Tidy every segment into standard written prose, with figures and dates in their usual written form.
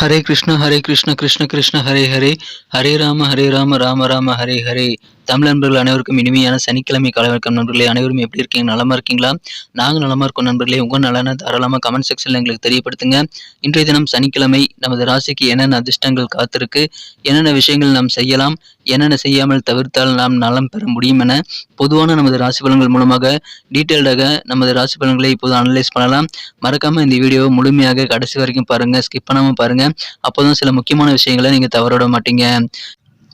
ஹரே கிருஷ்ண கிருஷ்ண கிருஷ்ண ஹரே ஹரே, ஹரே ராம ராம ராம ஹரே ஹரே. தமிழ் நண்பர்கள் அனைவருக்கும் இனிமையான சனிக்கிழமை காலை வணக்கம் நண்பர்களே. அனைவரும் எப்படி இருக்கீங்க? நலமா இருக்கீங்களா? நாங்கள் நலமா இருக்கோம் நண்பர்களே. உங்கள் நலனை தாராளமாக கமெண்ட் செக்ஷனில் எங்களுக்கு தெரியப்படுத்துங்க. இன்றைய தினம் சனிக்கிழமை நமது ராசிக்கு என்னென்ன அதிர்ஷ்டங்கள் காத்திருக்கு, என்னென்ன விஷயங்கள் நாம் செய்யலாம், என்னென்ன செய்யாமல் தவிர்த்தால் நாம் நலம் பெற முடியும் என பொதுவான நமது ராசி பலன்கள் மூலமாக டீட்டெயில்டாக நமது ராசி பலன்களை இப்போது அனலைஸ் பண்ணலாம். மறக்காம இந்த வீடியோவை முழுமையாக கடைசி வரைக்கும் பாருங்க, ஸ்கிப் பண்ணாம பாருங்க. அப்போதான் சில முக்கியமான விஷயங்களை நீங்க தவறவிட மாட்டீங்க.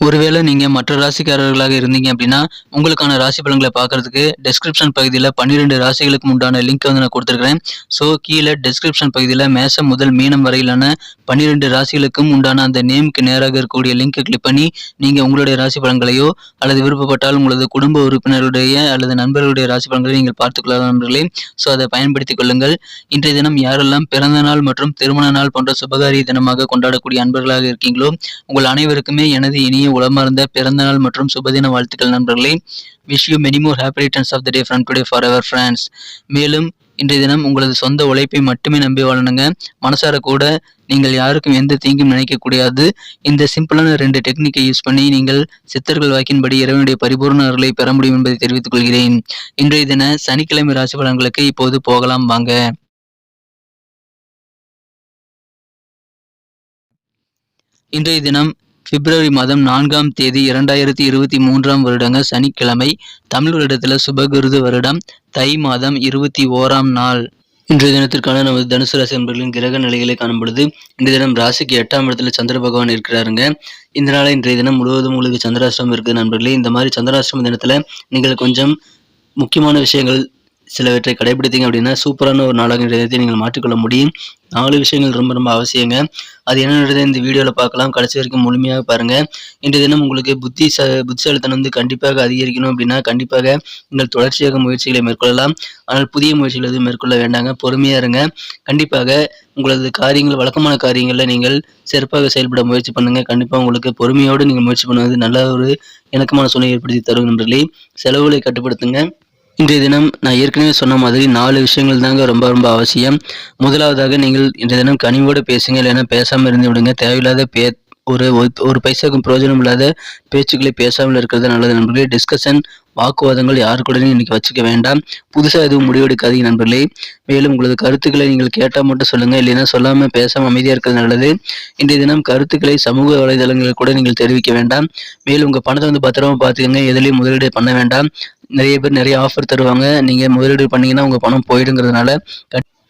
ஒருவேளை நீங்க மற்ற ராசிக்காரர்களாக இருந்தீங்க அப்படின்னா உங்களுக்கான ராசி பலன்களை பார்க்கறதுக்கு டெஸ்கிரிப்ஷன் பகுதியில் 12 ராசிகளுக்கு உண்டான லிங்க் வந்து நான் கொடுத்துருக்கிறேன். ஸோ கீழே டெஸ்கிரிப்ஷன் பகுதியில் மேசம் முதல் மீனம் வரையிலான 12 ராசிகளுக்கும் உண்டான அந்த நேமுக்கு நேராக இருக்கக்கூடிய லிங்கை கிளிக் பண்ணி நீங்கள் உங்களுடைய ராசி பலன்களையோ அல்லது விருப்பப்பட்டால் உங்களது குடும்ப உறுப்பினருடைய அல்லது நண்பர்களுடைய ராசி பலன்களை நீங்கள் பார்த்துக்கொள்ளலாம் நண்பர்களே. ஸோ அதை பயன்படுத்திக் கொள்ளுங்கள். இன்றைய தினம் யாரெல்லாம் பிறந்த நாள் மற்றும் திருமண நாள் போன்ற சுபகாரிய தினமாக கொண்டாடக்கூடிய அன்பர்களாக இருக்கீங்களோ உங்கள் அனைவருக்குமே எனது இனிய உளமார்ந்த பிறந்தநாள் மற்றும் சுபதின வாழ்த்துக்கள் நண்பர்களே. Wish you many more happy returns of the day from today for ever friends. மேலும் இன்றைய தினம் உங்களது சொந்த உழைப்பை மட்டுமே நம்பி வாழணுங்க. மனசார கூட நீங்கள் யாருக்கும் எந்த தீங்கும் நினைக்கக்கூடாது. இந்த சிம்பிளான 2 டெக்னிக்கை யூஸ் பண்ணி நீங்கள் சித்தர்கள் வாக்கின்படி இறைவனுடைய பரிபூர்ண அருளை பெற முடியும் என்பதை தெரிவித்துக் கொள்கிறேன். இன்றைய தின சனிக்கிழமை ராசி பலன்களுக்கு இப்போது போகலாம் வாங்க. இன்றைய தினம் பிப்ரவரி மாதம் 4ஆம் தேதி 2023ஆம் வருடங்க சனிக்கிழமை. தமிழ் வருடத்தில் சுபகிருது வருடம் தை மாதம் 21ஆம் நாள். இன்றைய தினத்திற்கான நமது தனுசு ராசி நண்பர்களின் கிரக நிலைகளை காணும் பொழுது இன்றைய தினம் ராசிக்கு 8ஆம் இடத்துல சந்திர பகவான் இருக்கிறாருங்க. இந்த நாள் இன்றைய தினம் முழுவதும் உங்களுக்கு சந்திராஷ்டிரம் இருக்குது நண்பர்களே. இந்த மாதிரி சந்திராஷ்டிரம தினத்தில் நீங்கள் கொஞ்சம் முக்கியமான விஷயங்கள் சிலவற்றை கடைபிடித்தீங்க அப்படின்னா சூப்பரான ஒரு நாளாக இன்றைய தினத்தை நீங்கள் மாற்றிக்கொள்ள முடியும். 4 விஷயங்கள் ரொம்ப ரொம்ப அவசியங்க. அது என்னன்றதை இந்த வீடியோவில் பார்க்கலாம். கடைசி வரைக்கும் முழுமையாக பாருங்கள். இன்றைய தினம் உங்களுக்கு புத்திசாலித்தனம் வந்து கண்டிப்பாக அதிகரிக்கணும் அப்படின்னா கண்டிப்பாக நீங்கள் தொடர்ச்சியாக முயற்சிகளை மேற்கொள்ளலாம். ஆனால் புதிய முயற்சிகள் எதுவும் மேற்கொள்ள வேண்டாங்க, பொறுமையாக இருங்க. கண்டிப்பாக உங்களது காரியங்கள் வழக்கமான காரியங்களில் நீங்கள் சிறப்பாக செயல்பட முயற்சி பண்ணுங்கள். கண்டிப்பாக உங்களுக்கு பொறுமையோடு நீங்கள் முயற்சி பண்ணுவது நல்ல ஒரு இணக்கமான சூழ்நிலை ஏற்படுத்தி தரும் நண்பர்களே. செலவுகளை கட்டுப்படுத்துங்க. இன்றைய தினம் நான் ஏற்கனவே சொன்ன மாதிரி 4 விஷயங்கள் தாங்க ரொம்ப ரொம்ப அவசியம். முதலாவதாக நீங்கள் இன்றைய தினம் கனிவோடு பேசுங்க, இல்லைன்னா பேசாமல் இருந்து விடுங்க. தேவையில்லாத ஒரு பைசாக்கும் பிரயோஜனம் இல்லாத பேச்சுக்களை பேசாமல் இருக்கிறது நல்லது நண்பர்களே. டிஸ்கஷன் வாக்குவாதங்கள் யாரு கூடயும் இன்னைக்கு வச்சுக்க வேண்டாம். புதுசாக எதுவும் முடிவெடுக்காதீங்க நண்பர்களே. மேலும் உங்களது கருத்துக்களை நீங்கள் கேட்டால் மட்டும் சொல்லுங்க, இல்லைன்னா சொல்லாமல் பேசாமல் அமைதியாக இருக்கிறது நல்லது. இன்றைய தினம் கருத்துக்களை சமூக வலைதளங்களில் கூட நீங்கள் தெரிவிக்க வேண்டாம். மேலும் உங்கள் பணத்தை வந்து பத்திரமா பார்த்துக்கங்க. எதுலேயும் முதலீடு பண்ண வேண்டாம். நிறைய பேர் நிறைய ஆஃபர் தருவாங்க. நீங்கள் முதலீடு பண்ணீங்கன்னா உங்கள் பணம் போயிடுங்கிறதுனால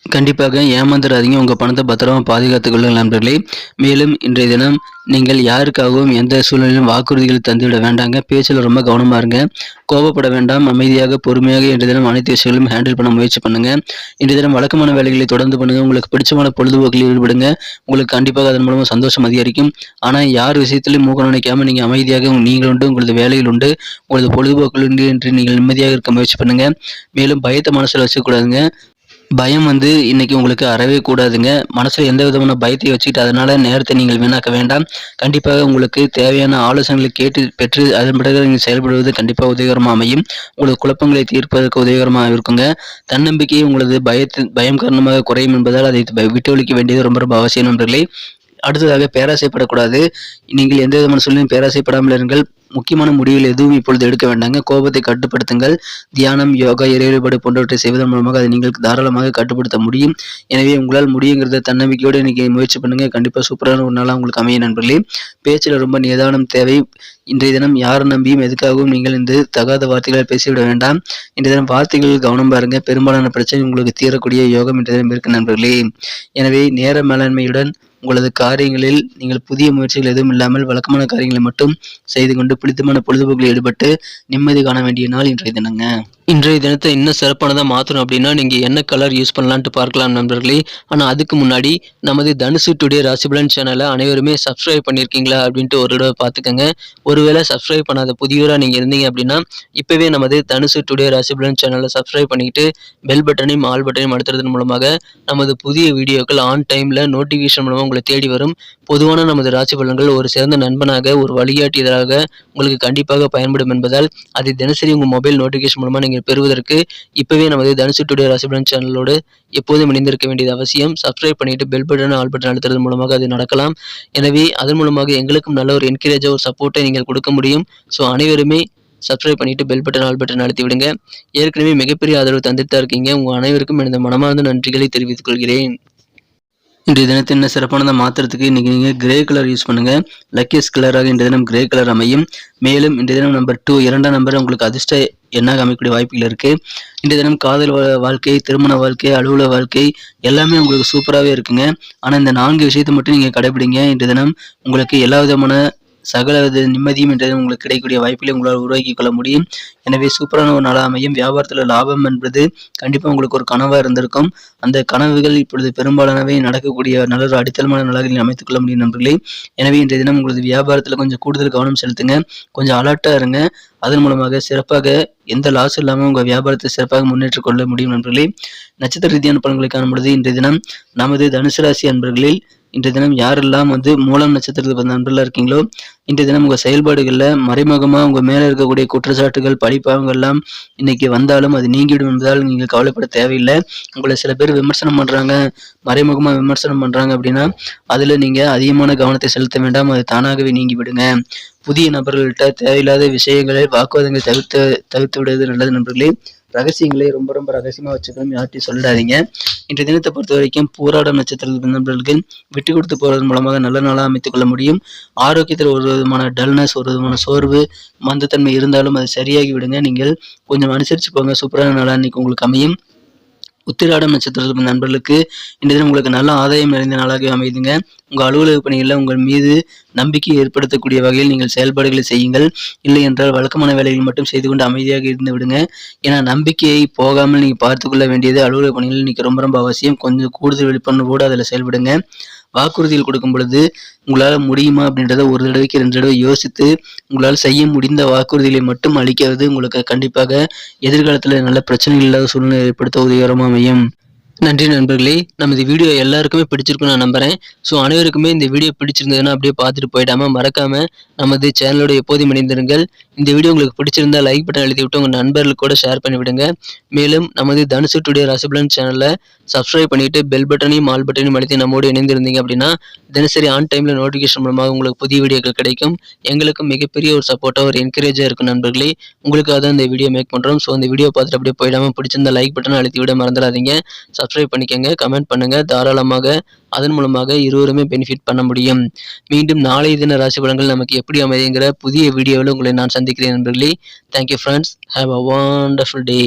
கண்டிப்பாக ஏமாந்துடாதீங்க. உங்கள் பணத்தை பத்திரமா பாதுகாத்துக் கொள்ளுங்கள் நண்பர்களே. மேலும் இன்றைய தினம் நீங்கள் யாருக்காகவும் எந்த சூழ்நிலையிலும் வாக்குறுதிகள் தந்துவிட வேண்டாங்க. பேச்சில் ரொம்ப கவனமாக இருங்க. கோபப்பட வேண்டாம். அமைதியாக பொறுமையாக இன்றைய தினம் அனைத்து விஷயங்களும் ஹேண்டில் பண்ண முயற்சி பண்ணுங்க. இன்றைய தினம் வழக்கமான வேலைகளை தொடர்ந்து பண்ணுங்க. உங்களுக்கு பிடிச்சமான பொழுதுபோக்கில் ஈடுபடுங்க. உங்களுக்கு கண்டிப்பாக அதன் மூலமாக சந்தோஷம் அதிகரிக்கும். ஆனால் யார் விஷயத்திலையும் மூக்க நினைக்காம நீங்கள் அமைதியாக நீங்கள் உண்டு, உங்களது வேலையில் உண்டு, உங்களது பொழுதுபோக்கில் உண்டு என்று நீங்கள் நிம்மதியாக இருக்க முயற்சி பண்ணுங்க. மேலும் பயத்தை மனசில் வச்சுக்கூடாதுங்க. பயம் வந்து இன்னைக்கு உங்களுக்கு அறவே கூடாதுங்க. மனசில் எந்த விதமான பயத்தை வச்சுக்கிட்டு அதனால நேரத்தை நீங்கள் வீணாக்க வேண்டாம். கண்டிப்பாக உங்களுக்கு தேவையான ஆலோசனைகளை கேட்டு பெற்று அதன் பிறகு நீங்கள் செயல்படுவது கண்டிப்பாக உதவிகரமாக அமையும். உங்களது குழப்பங்களை தீர்ப்பதற்கு உதவிகரமாக இருக்குங்க. தன்னம்பிக்கையை உங்களது பயம் காரணமாக குறையும் என்பதால் அதை விட்டு ஒழிக்க வேண்டியது ரொம்ப ரொம்ப அவசியம் நண்பர்களே. அடுத்ததாக பேராசைப்படக்கூடாது. நீங்கள் எந்த விதமான சூழ்நிலையும் பேராசைப்படாமல் இருங்கள். முக்கியமான முடிவுகள் எதுவும் இப்பொழுது எடுக்க வேண்டாங்க. கோபத்தை கட்டுப்படுத்துங்கள். தியானம், யோகா, இறை வழிபாடு போன்றவற்றை செய்வதன் மூலமாக அதை நீங்கள் தாராளமாக கட்டுப்படுத்த முடியும். எனவே உங்களால் முடியுங்கிறத தன்னம்பிக்கையோடு இன்னைக்கு முயற்சி பண்ணுங்க. கண்டிப்பாக சூப்பரான ஒரு நாளாக உங்களுக்கு அமையும் நண்பர்களே. பேச்சில் ரொம்ப நிதானம் தேவை. இன்றைய தினம் யாரை நம்பியும் எதுக்காகவும் நீங்கள் இந்த தகாத வார்த்தைகளை பேசிவிட வேண்டாம். இன்றைய தினம் வார்த்தைகள் கவனம் பாருங்க. பெரும்பாலான பிரச்சனை உங்களுக்கு தீரக்கூடிய யோகம் இன்றைய தினம் இருக்கு நண்பர்களே. எனவே நேர மேலாண்மையுடன் உங்களது காரியங்களில் நீங்கள் புதிய முயற்சிகள் எதுவும் இல்லாமல் வழக்கமான காரியங்களை மட்டும் செய்து கொண்டு பிடித்தமான பொழுதுபோக்கில் ஈடுபட்டு நிம்மதி காண வேண்டிய நாள் இன்றைய தினங்க. இன்றைய தினத்தை இன்னும் சிறப்பானதாக மாற்றணும் அப்படின்னா நீங்கள் என்ன கலர் யூஸ் பண்ணலான்ட்டு பார்க்கலாம் நண்பர்களே. ஆனால் அதுக்கு முன்னாடி நமது தனுசு டுடே ராசிபலன் சேனலை அனைவருமே சப்ஸ்கிரைப் பண்ணியிருக்கீங்களா அப்படின்ட்டு ஒரு தடவை பார்த்துக்கோங்க. ஒருவேளை சப்ஸ்கிரைப் பண்ணாத புதியவராக நீங்கள் இருந்தீங்க அப்படின்னா இப்போவே நமது தனுசு டுடே ராசிபலன் சேனலை சப்ஸ்கிரைப் பண்ணிக்கிட்டு பெல் பட்டனையும் ஆல் பட்டனையும் அழுத்துறதன் மூலமாக நமது புதிய வீடியோக்கள் ஆன் டைமில் நோட்டிஃபிகேஷன் மூலமாக உங்களை தேடி வரும். பொதுவான நமது ராசி பலன்கள் ஒரு சிறந்த நண்பனாக ஒரு வழிகாட்டியதாக உங்களுக்கு கண்டிப்பாக பயன்படும் என்பதால் அதை தினசரி உங்கள் மொபைல் நோட்டிஃபிகேஷன் மூலமாக நீங்கள் நீங்கள் பெறுவதற்கு இப்பவே நமது தனுசு டுடே ராசி பலன் சேனலோடு எப்போதும் இணைந்திருக்க வேண்டியது அவசியம். சப்ஸ்கிரைப் பண்ணிட்டு பெல் பட்டன் ஆல் பட்டன் அழுத்துறது மூலமாக அது நடக்கலாம். எனவே அதன் மூலமாக எங்களுக்கும் நல்ல ஒரு என்கரேஜாக ஒரு சப்போர்ட்டை நீங்கள் கொடுக்க முடியும். ஸோ அனைவருமே சப்ஸ்கிரைப் பண்ணிட்டு பெல் பட்டன் ஆல் பட்டன் அழுத்தி விடுங்க. ஏற்கனவே மிகப்பெரிய ஆதரவு தந்துட்டு தான் இருக்கீங்க. உங்கள் அனைவருக்கும் எனது மனமார்ந்த நன்றிகளை தெரிவித்துக் கொள்கிறேன். இன்றைய தினத்தை என்ன சிறப்பானதை மாற்றுறதுக்கு இன்றைக்கி நீங்கள் கிரே கலர் யூஸ் பண்ணுங்கள். லக்கியஸ்ட் கலராக இன்றைய தினம் கிரே கலர் அமையும். மேலும் இன்றைய தினம் நம்பர் 2 2ஆம் நம்பர் உங்களுக்கு அதிர்ஷ்ட எண்ணாக அமைக்கக்கூடிய வாய்ப்புகள் இருக்குது. இன்றைய தினம் காதல் வாழ்க்கை, திருமண வாழ்க்கை, அலுவலக வாழ்க்கை எல்லாமே உங்களுக்கு சூப்பராகவே இருக்குங்க. ஆனால் இந்த 4 விஷயத்தை மட்டும் நீங்கள் கடைபிடிங்க. இன்றைய தினம் உங்களுக்கு எல்லா விதமான சகல நிம்மதியும் இன்றைய உங்களுக்கு கிடைக்கக்கூடிய வாய்ப்புகளை உங்களால் உருவாக்கி கொள்ள முடியும். எனவே சூப்பரான ஒரு நாளாக அமையும். வியாபாரத்தில் லாபம் என்பது கண்டிப்பாக உங்களுக்கு ஒரு கனவாக இருந்திருக்கும். அந்த கனவுகள் இப்பொழுது பெரும்பாலானவை நடக்கக்கூடிய நல்ல ஒரு அடித்தளமான நாளாக அமைத்துக் கொள்ள முடியும் நண்பர்களே. எனவே இன்றைய தினம் உங்களது வியாபாரத்தில் கொஞ்சம் கூடுதல் கவனம் செலுத்துங்க. கொஞ்சம் அலர்ட்டாக இருங்க. அதன் மூலமாக சிறப்பாக எந்த லாஸ் இல்லாமல் உங்கள் வியாபாரத்தை சிறப்பாக முன்னேற்றிக் கொள்ள முடியும் நண்பர்களே. நட்சத்திர ரீதியான பலன்களை காணும் பொழுது இன்றைய தினம் நமது தனுசு ராசி அன்பர்களில் இன்றைய தினம் யாரெல்லாம் மூலம் நட்சத்திரத்தில் நண்பர்களாக இருக்கீங்களோ இன்றைய தினம் உங்கள் செயல்பாடுகளில் மறைமுகமாக உங்கள் மேலே இருக்கக்கூடிய குற்றச்சாட்டுகள் படிப்பாகங்கள்லாம் இன்னைக்கு வந்தாலும் அது நீங்கிவிடும் என்பதால் நீங்கள் கவலைப்பட தேவையில்லை. உங்களை சில பேர் விமர்சனம் பண்ணுறாங்க, மறைமுகமாக விமர்சனம் பண்ணுறாங்க அப்படின்னா அதில் நீங்கள் அதிகமான கவனத்தை செலுத்த வேண்டாம். அது தானாகவே நீங்கி விடுங்க. புதிய நபர்கள்ட்ட தேவையில்லாத விஷயங்களை வாக்குவாதங்களை தவிர்த்து விடுவது நல்லது நண்பர்களே. ரகசியங்களை ரொம்ப ரொம்ப ரகசியமாக வச்சுக்கணும், யார்ட்டையும் சொல்லிடாதீங்க. இன்றைய தினத்தை பொறுத்த வரைக்கும் பூராடம் நட்சத்திரத்தில் நண்பர்கள் விட்டு கொடுத்து போவதன் மூலமாக நல்ல நாளாக அமைத்துக் கொள்ள முடியும். ஆரோக்கியத்தில் ஒரு விதமான டல்னஸ், ஒரு விதமான சோர்வு, மந்தத்தன்மை இருந்தாலும் அதை சரியாகி விடுங்க. நீங்கள் கொஞ்சம் அனுசரித்து போங்க. சூப்பரான நாளாக இன்னைக்கு உங்களுக்கு அமையும். உத்திராடம் நட்சத்திரத்தில் நண்பர்களுக்கு இன்றைய தினம் உங்களுக்கு நல்ல ஆதாயம் நிறைந்த நாளாக அமைதுங்க. உங்கள் அலுவலக பணிகளில் உங்கள் மீது நம்பிக்கை ஏற்படுத்தக்கூடிய வகையில் நீங்கள் செயல்பாடுகளை செய்யுங்கள். இல்லை என்றால் வழக்கமான வேலைகள் மட்டும் செய்து கொண்டு அமைதியாக இருந்து விடுங்க. ஏன்னா நம்பிக்கையை போகாமல் நீங்கள் பார்த்துக்கொள்ள வேண்டியது அலுவலக பணிகள் இன்னைக்கு ரொம்ப ரொம்ப அவசியம். கொஞ்சம் கூடுதல் விழிப்புணர்வோடு அதில் செயல்படுங்க. வாக்குறுதிகள் கொடுக்கும் பொழுது உங்களால் முடியுமா அப்படின்றத ஒரு தடவைக்கு 2 தடவை யோசித்து உங்களால் செய்ய முடிந்த வாக்குறுதிகளை மட்டும் அளிக்கிறது உங்களுக்கு கண்டிப்பாக எதிர்காலத்தில் நல்ல பிரச்சனைகள் இல்லாத சூழ்நிலை ஏற்படுத்த உதவிகரமாக அமையும். நன்றி நண்பர்களே. நமது வீடியோ எல்லாருக்குமே பிடிச்சிருக்குன்னு நான் நம்புகிறேன். ஸோ அனைவருக்குமே இந்த வீடியோ பிடிச்சிருந்ததுன்னா அப்படியே பார்த்துட்டு போயிடாமல் மறக்காமல் நமது சேனலோட எப்போதும் இணைந்திருங்கள். இந்த வீடியோ உங்களுக்கு பிடிச்சிருந்தா லைக் பட்டன் அழுத்தி விட்டு உங்கள் நண்பர்களுக்கு கூட ஷேர் பண்ணிவிடுங்க. மேலும் நமது தனுசு டுடே ராசி பலன் சேனலை சப்ஸ்கிரைப் பண்ணிவிட்டு பெல் பட்டனையும் ஆல் பட்டனையும் அழுத்தி நம்மோடு இணைந்திருந்தீங்க அப்படின்னா தினசரி ஆன் டைமில் நோட்டிஃபிகேஷன் மூலமாக உங்களுக்கு புதிய வீடியோக்கள் கிடைக்கும். எங்களுக்கும் மிகப்பெரிய ஒரு சப்போர்ட்டாக ஒரு என்கரேஜாக இருக்கும் நண்பர்களே. உங்களுக்காக தான் இந்த வீடியோ மேக் பண்ணுறோம். ஸோ இந்த வீடியோ பார்த்துட்டு அப்படியே போயிடாமல் பிடிச்சிருந்தா லைக் பட்டனை அழுத்தி விட மறந்துடாதீங்க. சப்ஸ்கிரைப் பண்ணிக்கங்க, கமெண்ட் பண்ணுங்க. தாராளமாக அதன் மூலமாக இருவருமே பெனிஃபிட் பண்ண முடியும். மீண்டும் நாளைய தின ராசி பலன்கள் நமக்கு எப்படி அமைதுங்கிற புதிய வீடியோவில் உங்களை நான் சந்திக்கிறேன் நண்பர்களே. Thank you friends. Have a wonderful day.